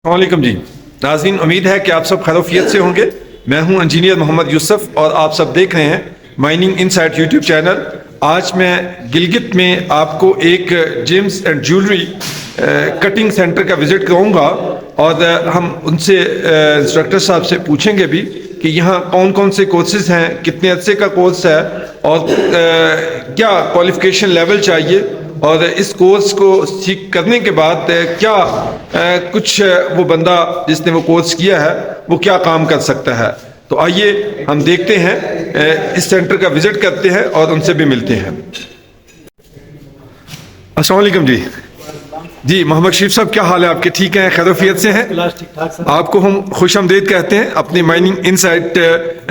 السلام علیکم جی ناظرین، امید ہے کہ آپ سب خیریت سے ہوں گے۔ میں ہوں انجینئر محمد یوسف اور آپ سب دیکھ رہے ہیں مائننگ انسائٹ یوٹیوب چینل۔ آج میں گلگت میں آپ کو ایک James and jewellery cutting centre کا وزٹ کراؤں گا اور ہم ان سے انسٹرکٹر صاحب سے پوچھیں گے بھی کہ یہاں کون کون سے کورسز ہیں، کتنے عرصے کا کورس ہے اور کیا کوالیفیکیشن لیول چاہیے، اور اس کورس کو سیکھ کرنے کے بعد کیا کچھ وہ بندہ جس نے وہ کورس کیا ہے وہ کیا کام کر سکتا ہے۔ تو آئیے ہم دیکھتے ہیں، اس سینٹر کا وزٹ کرتے ہیں اور ان سے بھی ملتے ہیں۔ السلام علیکم جی محمد شریف صاحب، کیا حال ہے آپ کے؟ ٹھیک ہیں، خیر و عافیت سے ہیں؟ آپ کو ہم خوش آمدید کہتے ہیں اپنی مائننگ انسائٹ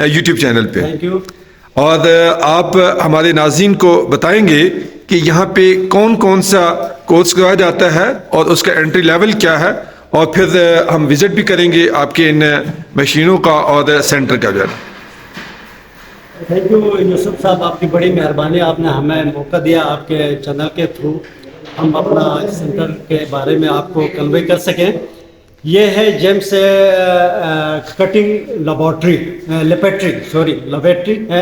یوٹیوب چینل پہ، اور آپ ہمارے ناظرین کو بتائیں گے کہ یہاں پہ کون کون سا کورس کرایا جاتا ہے اور اس کا انٹری لیول کیا ہے، اور پھر ہم وزٹ بھی کریں گے آپ کے ان مشینوں کا اور سینٹر کا جو ہے۔ تھینک یو یوسف صاحب، آپ کی بڑی مہربانی، آپ نے ہمیں موقع دیا آپ کے چینل کے تھرو ہم اپنا سینٹر کے بارے میں آپ کو کنوے کر سکیں۔ یہ ہے جیمز کٹنگ لیبارٹری ہے۔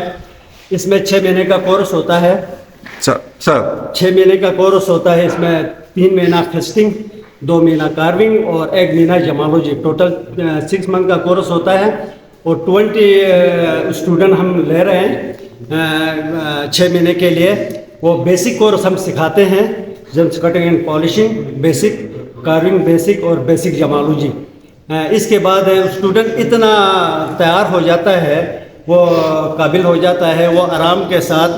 اس میں 6 مہینے کا کورس ہوتا ہے۔ سر 6 مہینے کا کورس ہوتا ہے، اس میں 3 مہینہ فیسٹنگ، 2 مہینہ کارونگ اور 1 مہینہ جمالوجی، ٹوٹل 6 منتھ کا کورس ہوتا ہے، اور 20 اسٹوڈنٹ ہم لے رہے ہیں 6 مہینے کے لیے۔ وہ بیسک کورس ہم سکھاتے ہیں، gems cutting and polishing basic, carving basic اور بیسک جمالوجی۔ اس کے بعد اسٹوڈنٹ اتنا تیار ہو جاتا ہے، وہ قابل ہو جاتا ہے، وہ آرام کے ساتھ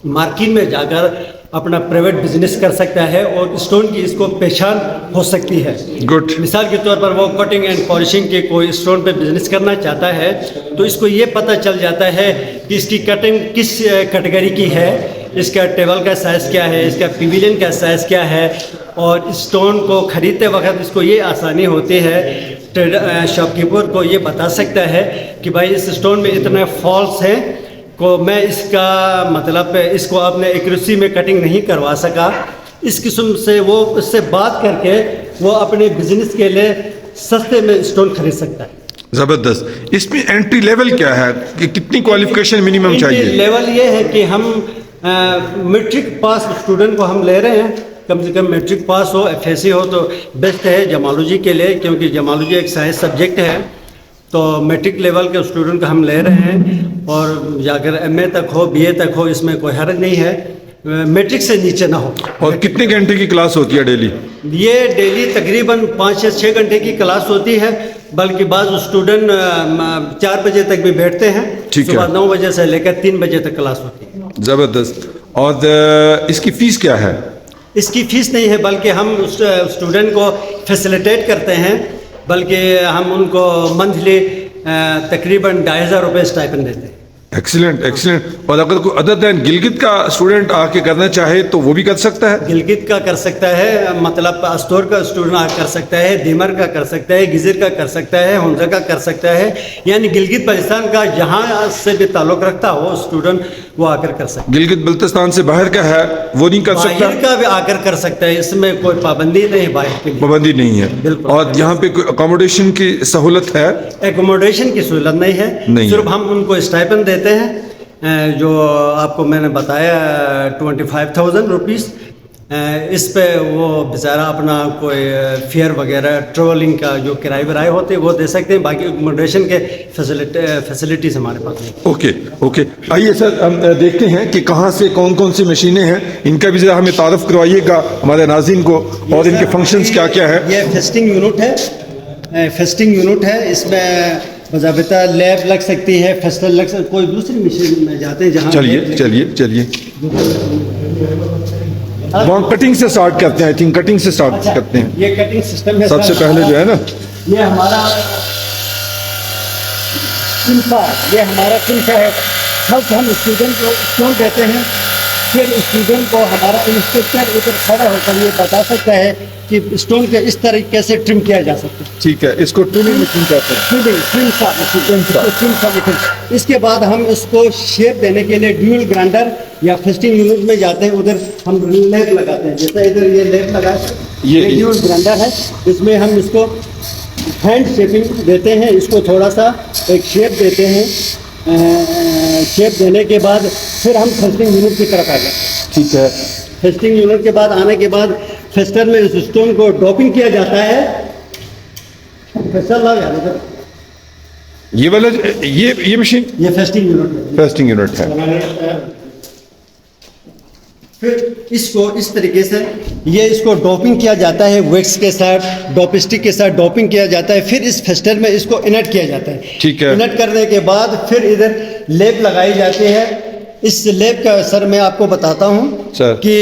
مارکیٹ میں جا کر اپنا پرائیویٹ بزنس کر سکتا ہے اور اسٹون کی اس کو پہچان ہو سکتی ہے۔ گڈ۔ مثال کے طور پر وہ کٹنگ اینڈ پالشنگ کے کوئی اسٹون پہ بزنس کرنا چاہتا ہے تو اس کو یہ پتہ چل جاتا ہے کہ اس کی کٹنگ کس کیٹیگری کی ہے، اس کا ٹیبل کا سائز کیا ہے، اس کا پیویلین کا سائز کیا ہے، اور اسٹون کو خریدتے وقت اس کو یہ آسانی ہوتی ہے، شاپ کیپر کو یہ بتا سکتا ہے کہ بھائی اس اسٹون میں اتنے فالس ہیں کو میں اس کا مطلب اس کو آپ نے ایکوریسی میں کٹنگ نہیں کروا سکا۔ اس قسم سے وہ اس سے بات کر کے وہ اپنے بزنس کے لیے سستے میں اسٹون خرید سکتا ہے۔ زبردست۔ اس میں انٹری لیول کیا ہے کہ کتنی کوالیفیکیشن منیمم چاہیے؟ انٹری لیول یہ ہے کہ ہم میٹرک پاس اسٹوڈنٹ کو ہم لے رہے ہیں، کم سے کم میٹرک پاس ہو، FSC ہو تو بیسٹ ہے جمالوجی کے لیے، کیونکہ جمالوجی ایک سائنس سبجیکٹ ہے، تو میٹرک لیول کے اسٹوڈنٹ کو ہم لے رہے ہیں، اور اگر MA تک ہو، BA تک ہو، اس میں کوئی حرج نہیں ہے، میٹرک سے نیچے نہ ہو۔ اور کتنے گھنٹے کی کلاس ہوتی ہے ڈیلی؟ یہ ڈیلی تقریباً 5 سے 6 گھنٹے کی کلاس ہوتی ہے، بلکہ بعض اسٹوڈنٹ 4 بجے تک بھی بیٹھتے ہیں، صبح 9 بجے سے لے کر 3 بجے تک کلاس ہوتی ہے۔ زبردست۔ اور اس کی فیس کیا ہے؟ اس کی فیس نہیں ہے، بلکہ ہم اسٹوڈنٹ کو فیسیلیٹیٹ کرتے ہیں، بلکہ ہم ان کو منتھلی تقریباً 2500 روپے اسٹائپنڈ دیتے ہیں۔ Excellent excellent. اور اگر کوئی ادر دین گلگت کا اسٹوڈنٹ آ کے کرنا چاہے تو وہ بھی کر سکتا ہے؟ گلگت کا کر سکتا ہے، مطلب استور کا اسٹوڈنٹ آ کر سکتا ہے، دیمر کا کر سکتا ہے، گزر کا کر سکتا ہے، ہنزا کا کر سکتا ہے، یعنی گلگت بلتستان کا جہاں سے بھی تعلق رکھتا ہو اسٹوڈنٹ وہ آ کر کر سکتا ہے۔ گلگت بلتستان سے باہر کا ہے وہ نہیں کر سکتا؟ باہر کا بھی آ کر کر سکتا ہے، اس میں کوئی پابندی نہیں، باہر کے لیے پابندی نہیں ہے۔ بالکل۔ اور یہاں پہ کوئی اکوموڈیشن کی سہولت ہے؟ ایکوموڈیشن کی سہولت نہیں ہے، صرف ہم ان کو اسٹائپنڈ دیتے ہیں، جو آپ کو میں نے بتایا 25,000 روپیز۔ اس پہ وہ بیچارہ اپنا کوئی فیئر وغیرہ ٹریولنگ کا جو کرائے ورائے ہوتے ہیں وہ دے سکتے ہیں، باقی اکوموڈیشن کے فیسلٹیز ہمارے پاس نہیں۔ اوکے اوکے، آئیے سر ہم دیکھتے ہیں کہ کہاں سے کون کون سی مشینیں ہیں، ان کا بھی ذرا ہمیں تعارف کروائیے گا ہمارے ناظرین کو، اور ان کے فنکشنز کیا کیا ہے۔ یہ فیسٹنگ یونٹ ہے، فیسٹنگ یونٹ ہے، اس میں باضابطہ لیب لگ سکتی ہے، فیسٹل لگ سکتی، کوئی دوسری مشین میں جاتے ہیں جہاں چلیے وہاں کٹنگ سے سٹارٹ کرتے ہیں، آئی تھنک کٹنگ سے سٹارٹ کرتے ہیں۔ یہ کٹنگ سسٹم ہے سب سے پہلے جو ہے نا، یہ ہمارا یہ ہمارا سلفا ہے، سب ہم اسٹوڈنٹ کو اسٹون دیتے ہیں، پھر اسٹوڈنٹ کو ہمارا انسٹرکٹر ادھر کھڑا ہو کر یہ بتا سکتا ہے کہ اسٹون کے اس طریقے سے ٹرم کیا جا سکتا ہے۔ ٹھیک ہے، اس کو ٹرمنگ مشین کہتے ہیں۔ اس کے بعد ہم اس کو شیپ دینے کے لیے ڈیول گرائنڈر یا فیسٹنگ یونٹ میں جاتے ہیں، ادھر ہم لیپ لگاتے ہیں، جیسا ادھر یہ لیپ لگا، یہ ڈیول گرائنڈر ہے، اس میں ہم اس کو हैंड शेपिंग देते हैं, इसको थोड़ा सा एक शेप देते हैं, शेप देने के बाद फिर हम फेस्टिंग यूनिट की तरफ आ गए। ठीक है, फेस्टिंग यूनिट के बाद आने के बाद फेस्टर में इस स्टोन को डॉपिंग किया जाता है। फेस्टर लाओ यार इधर। ये वाला ये मशीन ये फेस्टिंग यूनिट है। फेस्टिंग यूनिट है। फिर इसको इस तरीके से इसको डॉपिंग किया जाता है, वैक्स के साथ डॉपस्टिक के साथ डॉपिंग किया जाता है। फिर इस फेस्टर में इसको इनट किया जाता है। ठीक है। इनट करने के बाद फिर इधर लेप लगाई जाती है। इस लेप का सर मैं आपको बताता हूँ सर। कि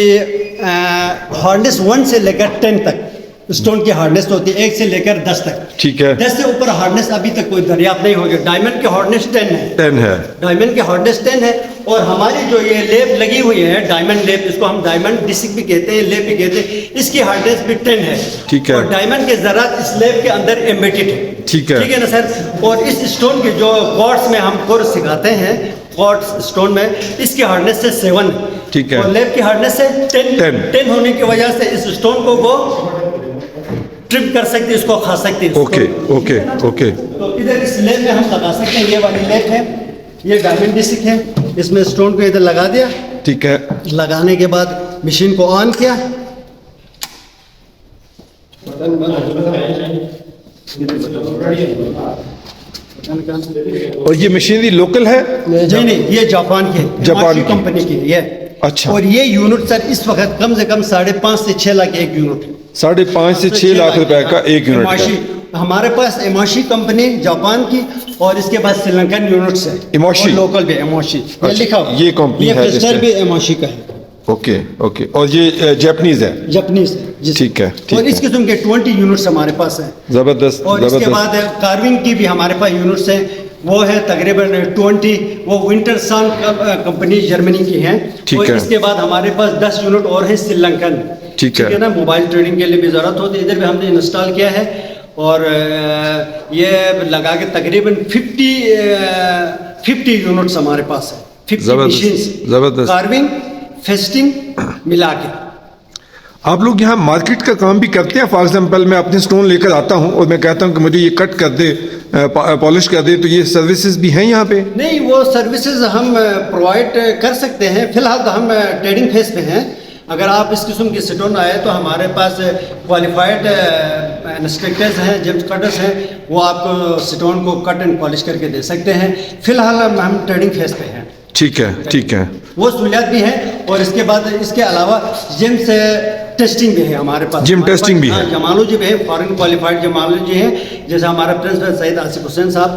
हार्डनेस 1 से लेकर 10 तक स्टोन की हार्डनेस होती है, 1 से लेकर 10 तक। ठीक है। 10 से ऊपर हार्डनेस अभी तक कोई दरियाफ्त नहीं हो गया। डायमंड की हार्डनेस 10 है। 10 है। डायमंड की हार्डनेस 10 है। और हमारी जो ये लेप लगी हुई है, डायमंड लेप, इसको हम डायमंड डिस्क भी कहते हैं, लेप भी कहते हैं, इसकी हार्डनेस भी 10 है। ठीक है। और डायमंड के ज़रात इस लेप के अंदर एम्बेडेड है। ठीक है ना सर। और इस स्टोन के जो क्वार्ट्स में हम कोर्स सिखाते हैं, क्वार्ट्स स्टोन में, इसकी हार्डनेस से 7 है। ठीक है। और लेप की हार्डनेस से 10 होने की वजह से इस स्टोन को वो ट्रिम कर सकते हैं, इसको खा सकते हैं। Okay okay okay. तो इधर इस लेप में हम लगा सकते हैं। ये वाली लेप है, ये डायमंड डिस्क है, इसमें स्टोन को इधर लगा दिया। ठीक है। लगाने के बाद मशीन को ऑन किया, और ये मशीनरी लोकल है? नहीं, ये जापान की, जापान की कंपनी की ये। अच्छा। और ये यूनिट सर इस वक्त कम से कम 5.5 से 6 लाख एक यूनिट। 5.5 से 6 लाख रुपए का एक यूनिट है। एमाशी, हमारे पास एमाशी कंपनी जापान की, और इसके बाद श्रीलंकन यूनिट्स है। एमाशी? और लोकल भी एमाशी। ये अच्छा, लिखा हुआ। ये कंपनी है फेस्टर जिसमें- भी एमाशी का है। Okay okay. और ये जापानीज है? जापानीज है जी। ठीक है, ठीक और इस है। किस्म के 20 यूनिट्स हमारे पास हैं। जबरदस्त और इसके जबरदस्त। बाद कार्विंग की भी हमारे पास यूनिट्स हैं, वो है तकरीबन 20, वो विंटरसन कंपनी जर्मनी की हैं। ठीक और है। इसके बाद हमारे पास 10 यूनिट और है श्रीलंकन। ठीक है। ना, मोबाइल ट्रेडिंग के लिए भी ज़रूरत होती है, इधर भी हमने इंस्टॉल किया है। और ये लगा के तकरीबन 50 यूनिट्स हमारे पास है। 50 जबरदस्त, मशीन्स, जबरदस्त। कार्विंग, फेस्टिंग मिला के। आप लोग यहाँ मार्केट का काम भी करते हैं? फॉर एग्जाम्पल मैं अपने स्टोन लेकर आता हूँ और मैं कहता हूँ कि मुझे ये कट कर दे, पॉलिश कर दे, तो ये सर्विसेज भी हैं यहाँ पे? नहीं, वो सर्विसेज हम प्रोवाइड कर सकते हैं। फिलहाल तो हम ट्रेडिंग फेस पे हैं। अगर आप इस किस्म की स्टोन आए तो हमारे पास क्वालिफाइड इंस्ट्रक्टर्स हैं, जेम्स कटर्स हैं, वो आपको स्टोन को कट एंड पॉलिश करके दे सकते हैं। फिलहाल हम ट्रेडिंग फेस पे हैं। ठीक है, ठीक है। वो सहूलियत भी है। और इसके बाद इसके अलावा जिम से टेस्टिंग भी है हमारे पास। जिम टेस्टिंग भी है। जमालोजी भी है, फॉरेन क्वालिफाइड जमालोजी हैं। जैसे हमारा प्रिंसिपल सैयद आसिफ हुसैन साहब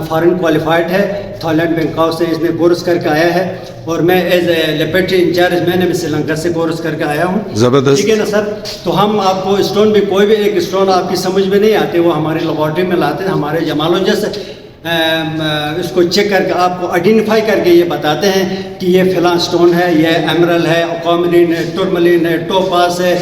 फॉरेन क्वालिफाइड है, थाईलैंड बैंकॉक से इसने कोर्स करके आया है। और मैं एज ए लेपेटरी इंचार्ज, मैंने भी श्रीलंका से कोर्स करके आया हूँ। जबरदस्त। ठीक है ना सर। तो हम आपको स्टोन भी, कोई भी एक स्टोन आपकी समझ में नहीं आते, वो हमारी लेबॉर्ट्री में लाते हैं। हमारे जमालोजिस्ट इसको चेक करके आपको आइडेंटिफाई करके ये बताते हैं कि ये फिलां स्टोन है, ये एमरल है, ऑक्वामरीन है, टूरमलिन है, टोपास है,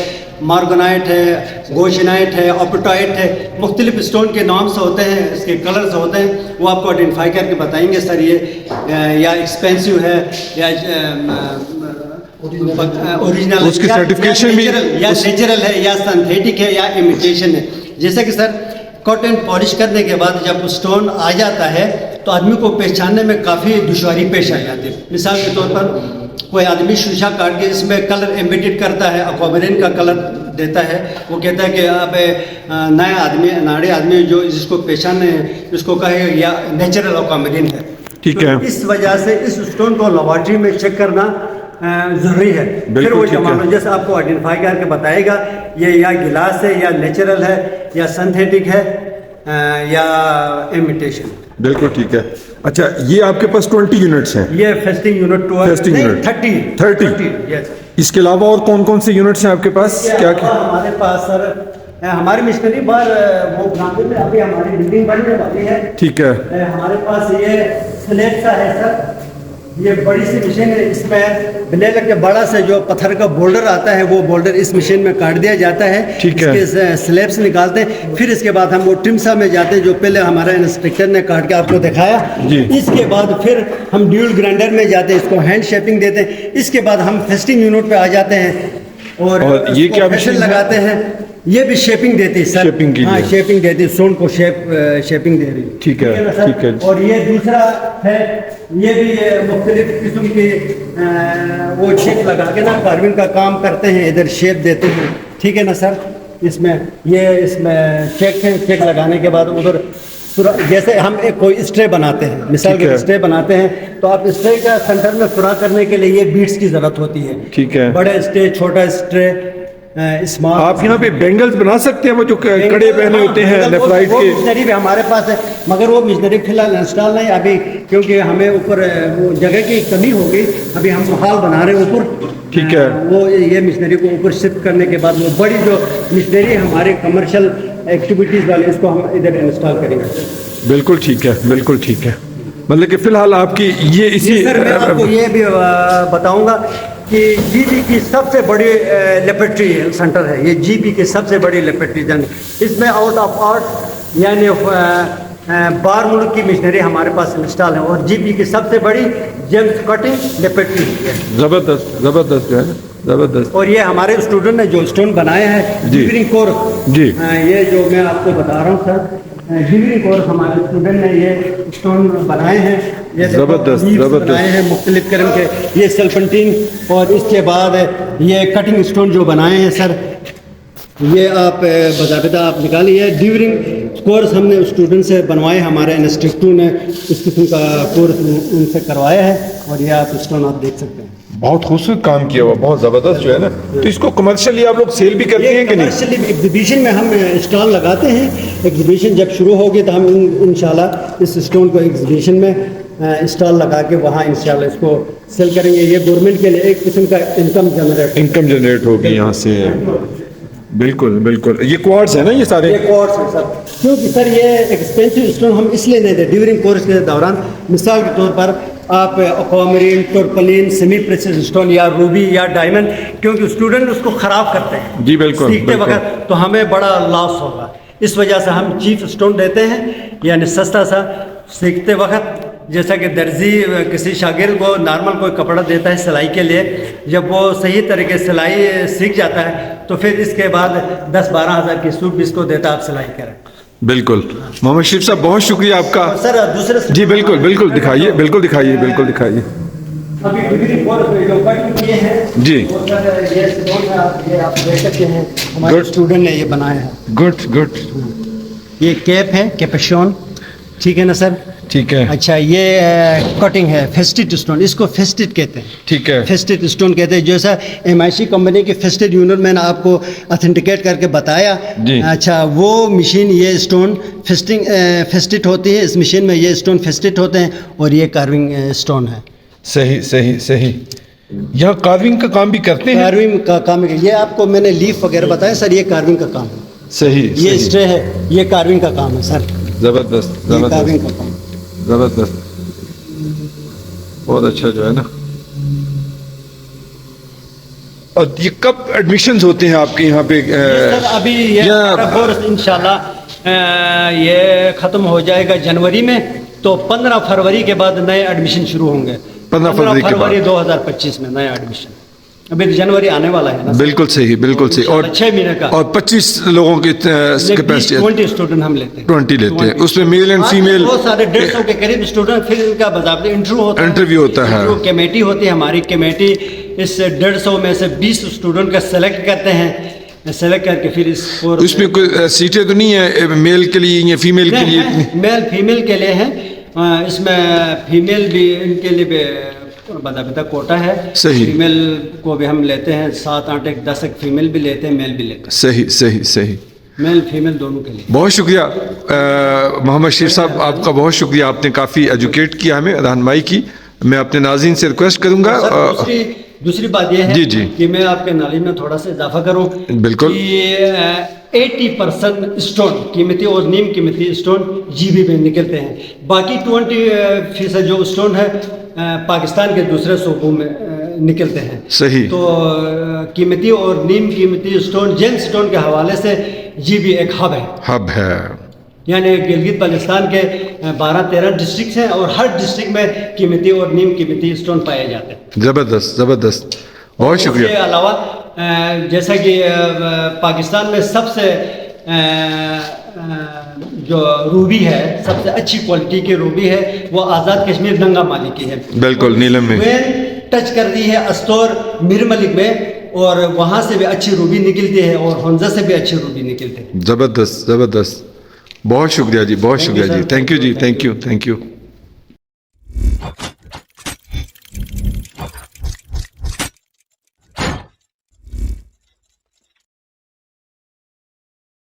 मार्गोनाइट है, गोशिनाइट है, ऑपिटाइट है। मुख्तलिफ स्टोन के नाम से होते हैं, इसके कलर्स होते हैं, वो आपको आइडेंटिफाई करके बताएंगे सर ये या एक्सपेंसिव है या ओरिजिनल, उसकी सर्टिफिकेशन भी या नेचुरल है या सिंथेटिक है या इमिटेशन है। जैसे कि सर कट एंड पॉलिश करने के बाद जब स्टोन आ जाता है तो आदमी को पहचानने में काफ़ी दुश्वारी पेश आ जाती है। मिसाल के तौर पर कोई आदमी शीशा काट के इसमें कलर एम्बेडेड करता है, एक्वामरीन का कलर देता है, वो कहता है कि अब नया आदमी, नाड़े आदमी जो जिसको पहचाने इसको कहे या नेचुरल एक्वामरीन है। ठीक है। तो इस वजह से इस स्टोन को लेबॉर्ट्री में चेक करना ज़रूरी है। फिर वो जमालोजिस्ट आपको आइडेंटिफाई करके बताएगा ये या गिलास है या नेचुरल है या सिंथेटिक है या इमिटेशन। बिल्कुल ठीक है। अच्छा, ये आपके पास 20 यूनिट्स हैं? ये फेस्टिंग यूनिट 30। यस। इसके अलावा और कौन कौन से यूनिट्स हैं आपके पास? क्या क्या हमारे पास सर हमारी मशीनरी बार वो बनाते में अभी हमारी बिल्डिंग बनने वाली है। ठीक है। हमारे पास ये स्लेट सा है सर, ये बड़ी सी मशीन है। इसमें ब्लेड के बड़ा से जो पत्थर का बोल्डर आता है वो बोल्डर इस मशीन में काट दिया जाता है। ठीक है। इसके स्लैब्स निकालते हैं। फिर इसके बाद हम वो टिमसा में जाते हैं जो पहले हमारा इंस्पेक्टर ने काट के आपको दिखाया जी। इसके बाद फिर हम ड्यूल ग्राइंडर में जाते हैं, इसको हैंड शेपिंग देते हैं। इसके बाद हम फेस्टिंग यूनिट पे आ जाते हैं और ये क्या मशीन मशीन है? लगाते हैं। ये भी शेपिंग देती है सर, शेपिंग के हाँ लिए। शेपिंग देती है, स्टोन को शेपिंग दे रही है। ठीक है, ना सर? ठीक है। और ये दूसरा है, ये भी मुख्तलिफ किस्म के वो शेप लगा के ना कार्विंग का काम करते हैं, इधर शेप देते हैं, ठीक है ना सर। इसमें चेक है, चेक लगाने के बाद उधर जैसे हम एक कोई स्ट्रे बनाते हैं, मिसाल ठीक है। के स्ट्रे बनाते हैं, तो आप स्ट्रे का सेंटर में सुराख करने के लिए ये बीड्स की जरूरत होती है। ठीक है। बड़े स्ट्रे, छोटा स्ट्रे, स्मॉल। आप यहाँ पे बेंगल्स बना सकते हैं, वो जो कड़े पहने होते हैं लेफ्ट राइट वो के। मिशनरी भी हमारे पास है, मगर वो मिशनरी फिलहाल इंस्टॉल नहीं अभी, क्योंकि हमें ऊपर वो जगह की कमी होगी। अभी हम हॉल बना रहे हैं ऊपर, ठीक है। वो ये मिशनरी को ऊपर शिफ्ट करने के बाद वो बड़ी जो मिशनरी हमारे कमर्शियल एक्टिविटीज़ वाले, इसको हम इधर इंस्टॉल करेंगे। बिल्कुल ठीक है, बिल्कुल ठीक है। मतलब कि फिलहाल आपकी ये इसी सर मैं आपको ये भी बताऊंगा कि जीबी की सबसे बड़ी लेबोरेटरी सेंटर है ये, जीबी की सबसे बड़ी लेबोरेटरी सेंटर। इसमें आउट ऑफ आउट यानी बार मुल्क की मशीनरी हमारे पास इंस्टॉल है, और जीबी की सबसे बड़ी जेम्स कटिंग लेबोरेटरी है। जबरदस्त, जबरदस्त जो है, जबरदस्त। और ये हमारे स्टूडेंट ने जो स्टोन बनाए हैं जी। डिग्री कोर, जी। ये जो मैं आपको बता रहा हूँ सर, डिग्री कोर हमारे स्टूडेंट ने ये स्टोन बनाए हैं। ये देखो, जबरदस्त, leaves जबरदस्त। बनाए हैं मुख्तलिफ किस्म के, ये सेल्फेंटीन, और इसके बाद ये कटिंग स्टोन जो बनाए हैं सर, ये आप बाकायदा आप निकालिए। ड्यूरिंग कोर्स हमने स्टूडेंट से बनवाए, हमारे इंस्ट्रक्टर ने इस किस्म का कोर्स उनसे करवाया है, और ये आप स्टोन आप देख सकते हैं। बहुत खूबसूरत काम किया हुआ, बहुत जबरदस्त जो है ना। तो इसको कमर्शियली आप लोग सेल भी करते हैं कि नहीं? कमर्शियली एग्जीबिशन में हम स्टॉल लगाते हैं। एग्जीबिशन जब शुरू होगी तो हम इंशाल्लाह इस स्टोन को एग्जीबिशन में स्टॉल लगा के वहाँ इंशाल्लाह इसको सेल करेंगे। ये गवर्नमेंट के लिए एक किस्म का इनकम जनरेट होगी यहाँ से। बिल्कुल बिल्कुल। ये क्वार्ट्ज है ना ये सारे? एक और सर, क्योंकि सर ये एक्सपेंसिव स्टोन हम इसलिए नहीं देते ड्यूरिंग कोर्स के दौरान। मिसाल के तौर पर आप एक्वामरीन, टोरपलिन, सेमी प्रेसियस स्टोन या रूबी या डायमंड, क्योंकि स्टूडेंट उसको ख़राब करते हैं जी बिल्कुल, सीखते बिल्कुल। वक्त, तो हमें बड़ा लॉस होगा। इस वजह से हम चीफ स्टोन देते हैं, यानी सस्ता सा सीखते वक्त। जैसा कि दर्जी किसी शागिर्द को नॉर्मल कोई कपड़ा देता है सिलाई के लिए, जब वो सही तरीके से सिलाई सीख जाता है तो फिर इसके बाद 10-12 हज़ार की सूट भी इसको देता है, आप सिलाई करें। बिल्कुल। मोहम्मद शरीफ साहब बहुत शुक्रिया आपका। और सर दूसरे जी बिल्कुल बिल्कुल, दिखाइए, बिल्कुल दिखाइए, बिल्कुल दिखाइए। अभी डिग्री कोर्स में जो कटिंग किए हैं जी। वो सर ये स्टोन है, ये आप देख सकते हैं, हमारे Good. स्टूडेंट ने ये बनाया है। Good good. ये कैप है, कैपेशॉन, ठीक है ना सर? ठीक है, अच्छा, ये कटिंग है, फेस्टेड स्टोन, इसको फेस्टेड कहते हैं। ठीक है। फेस्टेड स्टोन कहते हैं, जैसा MIC कंपनी के फेस्टेड यूनिट मैंने आपको ऑथेंटिकेट करके बताया। जी। अच्छा, वो मशीन ये स्टोन फेस्टेड होती है, इस मशीन में ये स्टोन फेस्टेड होते हैं, और ये कार्विंग स्टोन है। सही सही सही। यहाँ कार्विंग का काम भी करते हैं? कार्विंग का काम है, ये आपको मैंने लीफ वगैरह बताया सर, ये कार्विंग का काम है। सही ये सही। स्ट्रे है, ये कार्विंग का काम है सर, जबरदस्त ये कार्विंग जबरदस्त का काम। जबरदस्त। बहुत अच्छा जो है ना। और ये कब एडमिशन्स होते हैं आपके यहाँ पे? सर अभी ये या- हमारा कोर्स इंशाल्लाह ये ख़त्म हो जाएगा जनवरी में, तो 15 फरवरी के बाद नए एडमिशन शुरू होंगे। 15 फरवरी के बाद। 2025 में नया एडमिशन, अभी तो जनवरी आने वाला है ना सर। बिल्कुल सही, बिल्कुल सही। और 6 महीने का, और 25 लोगों की कैपेसिटी 20 स्टूडेंट हम लेते हैं। 20 लेते हैं, उसमें मेल एंड फीमेल बहुत सारे 150 के करीब स्टूडेंट, फिर इनका बाकायदा इंटरव्यू होता है। इंटरव्यू होता है। इंटरव्यू कमेटी होती है, हमारी कमेटी इस 150 में से 20 स्टूडेंट का सेलेक्ट करते हैं, सेलेक्ट करके फिर इस कोर्स उसमें कोई सीटें तो नहीं है मेल के लिए या फीमेल के लिए? मेल फीमेल के लिए है, इसमें फीमेल भी इनके लिए भी बाकायदा कोटा है। सही। फीमेल को भी हम लेते हैं, 7, 8, 10 फीमेल भी लेते हैं, मेल भी लेते सही सही सही। हैं, मेल फीमेल दोनों के लिए। बहुत शुक्रिया मोहम्मद शरीफ साहब, आपका बहुत शुक्रिया। आपने काफ़ी एजुकेट किया, हमें रहनुमाई की। मैं अपने नाज़रीन से रिक्वेस्ट करूँगा। सर, दूसरी बात यह है जी, जी। कि मैं आपके नॉलेज में थोड़ा सा इजाफा करूं। बिल्कुल। कि 80% स्टोन, कीमती और नीम कीमती स्टोन जीबी में निकलते हैं। बाकी 20% जो स्टोन है पाकिस्तान के दूसरे सूबों में निकलते हैं। सही। तो कीमती और नीम कीमती स्टोन, जेम स्टोन के हवाले से जीबी एक हब है। हब है। यानी गिलगित बल्तिस्तान के 12-13 डिस्ट्रिक्ट हैं, और हर डिस्ट्रिक्ट में कीमती और नीम कीमती स्टोन पाए जाते हैं। ज़बरदस्त ज़बरदस्त। बहुत उसके शुक्रिया। अलावा جیسا کہ پاکستان میں سب سے جو روبی ہے سب سے اچھی کوالٹی کی روبی ہے وہ آزاد کشمیر ننگا مالی کی ہے. بالکل نیلم میں ٹچ کر دی ہے استور میر ملک میں, اور وہاں سے بھی اچھی روبی نکلتی ہے اور ہنزا سے بھی اچھی روبی نکلتی ہے. زبردست زبردست, بہت شکریہ جی, بہت شکریہ جی, تھینک یو جی, تھینک یو.